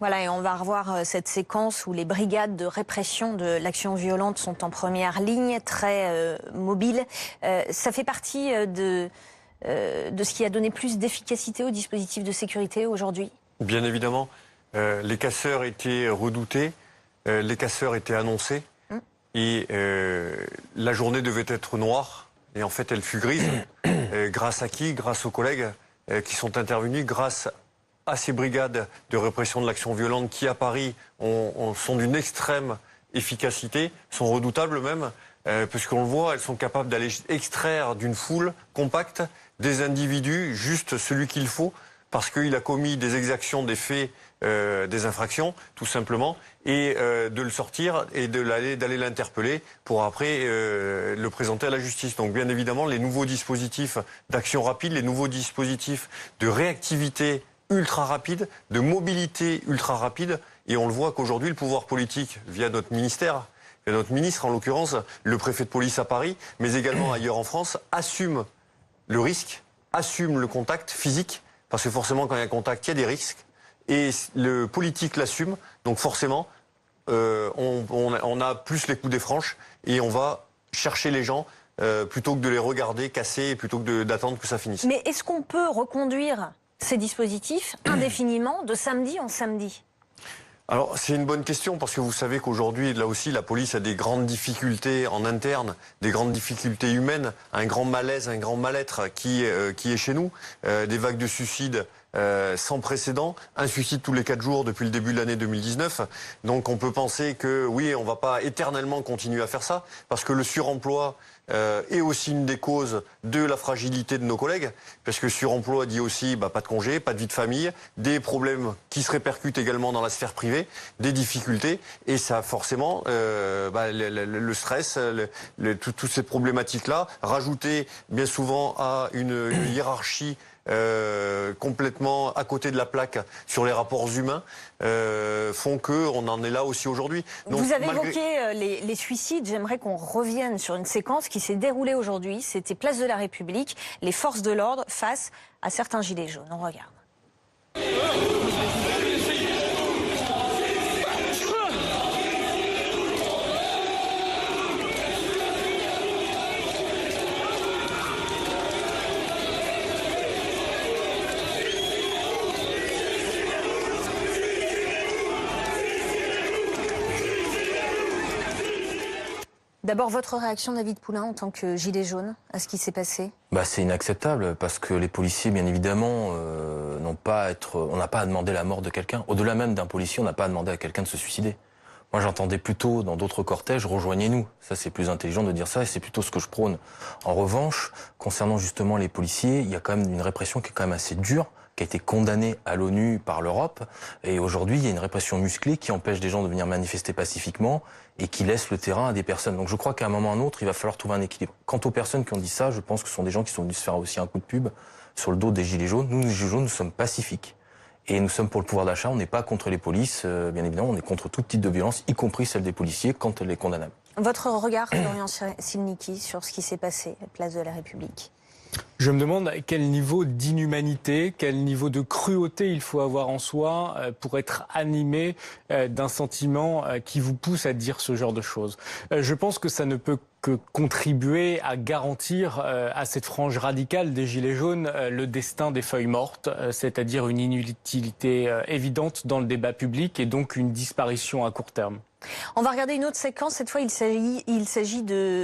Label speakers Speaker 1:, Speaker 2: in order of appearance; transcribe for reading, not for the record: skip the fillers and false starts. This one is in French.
Speaker 1: Voilà, et on va revoir cette séquence où les brigades de répression de l'action violente sont en première ligne, très mobiles. Ça fait partie de ce qui a donné plus d'efficacité au dispositif de sécurité aujourd'hui?
Speaker 2: Bien évidemment. Les casseurs étaient redoutés, les casseurs étaient annoncés, et la journée devait être noire, et en fait elle fut grise. Grâce à qui? Grâce aux collègues qui sont intervenus, grâce à ces brigades de répression de l'action violente qui, à Paris, sont d'une extrême efficacité, sont redoutables même, puisqu'on le voit, elles sont capables d'aller extraire d'une foule compacte des individus, juste celui qu'il faut, parce qu'il a commis des exactions, des faits, des infractions, tout simplement, et de le sortir et d'aller l'interpeller pour après le présenter à la justice. Donc bien évidemment, les nouveaux dispositifs d'action rapide, les nouveaux dispositifs de réactivité ultra rapide, de mobilité ultra rapide, et on le voit qu'aujourd'hui, le pouvoir politique, via notre ministère, via notre ministre en l'occurrence, le préfet de police à Paris, mais également ailleurs en France, assume le risque, assume le contact physique, parce que forcément quand il y a un contact, il y a des risques, et le politique l'assume, donc forcément on a plus les coups des franches, et on va chercher les gens plutôt que de les regarder casser, plutôt que d'attendre que ça finisse.
Speaker 1: Mais est-ce qu'on peut reconduire ces dispositifs indéfiniment de samedi en samedi?
Speaker 2: Alors c'est une bonne question, parce que vous savez qu'aujourd'hui, là aussi, la police a des grandes difficultés en interne, des grandes difficultés humaines, un grand malaise, un grand mal-être qui est chez nous, des vagues de suicides sans précédent, un suicide tous les 4 jours depuis le début de l'année 2019. Donc on peut penser que oui, on va pas éternellement continuer à faire ça, parce que le suremploi est aussi une des causes de la fragilité de nos collègues, parce que suremploi dit aussi pas de congé, pas de vie de famille, des problèmes qui se répercutent également dans la sphère privée, des difficultés, et ça forcément le stress, toutes ces problématiques-là, rajoutées bien souvent à une hiérarchie complètement à côté de la plaque sur les rapports humains, font qu'on en est là aussi aujourd'hui.
Speaker 1: Vous avez évoqué les suicides, j'aimerais qu'on revienne sur une séquence qui s'est déroulée aujourd'hui, c'était place de la République, les forces de l'ordre face à certains gilets jaunes. On regarde. D'abord, votre réaction, David Poulain, en tant que gilet jaune, à ce qui s'est passé?
Speaker 3: C'est inacceptable, parce que les policiers, bien évidemment, on n'a pas à demander la mort de quelqu'un. Au-delà même d'un policier, on n'a pas à demander à quelqu'un de se suicider. Moi, j'entendais plutôt, dans d'autres cortèges, rejoignez-nous. Ça, c'est plus intelligent de dire ça, et c'est plutôt ce que je prône. En revanche, concernant justement les policiers, il y a quand même une répression qui est quand même assez dure, qui a été condamnée à l'ONU par l'Europe. Et aujourd'hui, il y a une répression musclée qui empêche des gens de venir manifester pacifiquement et qui laisse le terrain à des personnes. Donc je crois qu'à un moment ou à un autre, il va falloir trouver un équilibre. Quant aux personnes qui ont dit ça, je pense que ce sont des gens qui sont venus se faire aussi un coup de pub sur le dos des gilets jaunes. Nous, les gilets jaunes, nous sommes pacifiques. Et nous sommes pour le pouvoir d'achat, on n'est pas contre les polices, bien évidemment, on est contre tout type de violence, y compris celle des policiers, quand elle est condamnable.
Speaker 1: Votre regard, Florian Civnicki, sur ce qui s'est passé à place de la République?
Speaker 4: Je me demande quel niveau d'inhumanité, quel niveau de cruauté il faut avoir en soi pour être animé d'un sentiment qui vous pousse à dire ce genre de choses. Je pense que ça ne peut que contribuer à garantir à cette frange radicale des Gilets jaunes le destin des feuilles mortes, c'est-à-dire une inutilité évidente dans le débat public et donc une disparition à court terme.
Speaker 1: On va regarder une autre séquence, cette fois il s'agit de